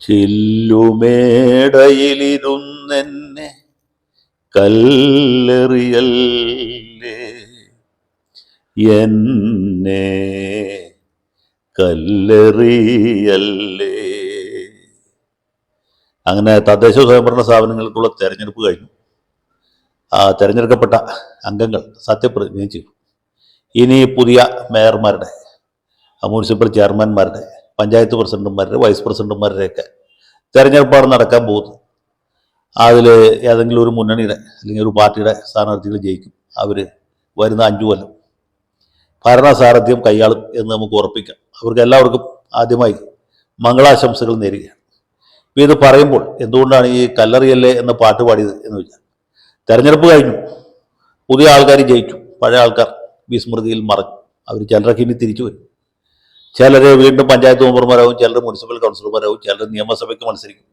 ചില്ലുമേടയിലിരുന്നെന്നെ കല്ലെറിയല്ലേ, എന്നെ കല്ലെറിയല്ലേ. അങ്ങനെ തദ്ദേശ സ്വയംഭരണ സ്ഥാപനങ്ങൾക്കുള്ള തെരഞ്ഞെടുപ്പ് കഴിഞ്ഞു. തെരഞ്ഞെടുക്കപ്പെട്ട അംഗങ്ങൾ സത്യപ്രതിജ്ഞ ചെയ്തു. ഇനി പുതിയ മേയർമാരുടെ, മുനിസിപ്പൽ ചെയർമാൻമാരുടെ, പഞ്ചായത്ത് പ്രസിഡന്റുമാരുടെ, വൈസ് പ്രസിഡന്റുമാരുടെയൊക്കെ തെരഞ്ഞെടുപ്പാണ് നടക്കാൻ പോകുന്നത്. അതിൽ ഏതെങ്കിലും ഒരു മുന്നണിയുടെ അല്ലെങ്കിൽ ഒരു പാർട്ടിയുടെ സ്ഥാനാർത്ഥികൾ ജയിക്കും. അവർ വരുന്ന 5 കൊല്ലം ഭരണസാരഥ്യം കൈയാളും എന്ന് നമുക്ക് ഉറപ്പിക്കാം. അവർക്ക് എല്ലാവർക്കും ആദ്യമായി മംഗളാശംസകൾ നേരുകയാണ്. ഇപ്പം ഇത് പറയുമ്പോൾ എന്തുകൊണ്ടാണ് ഈ കല്ലെറിയല്ലേ എന്ന പാട്ട് പാടിയത് എന്ന് വെച്ചാൽ, തെരഞ്ഞെടുപ്പ് കഴിഞ്ഞു, പുതിയ ആൾക്കാർ ജയിച്ചു, പഴയ ആൾക്കാർ വിസ്മൃതിയിൽ മറഞ്ഞു. അവർ ചിലരൊക്കെ ഇനി തിരിച്ചു വരും. ചിലർ വീണ്ടും പഞ്ചായത്ത് മെമ്പർമാരാകും, ചിലർ മുനിസിപ്പൽ കൗൺസിലർമാരാകും, ചിലർ നിയമസഭയ്ക്ക് മത്സരിക്കും.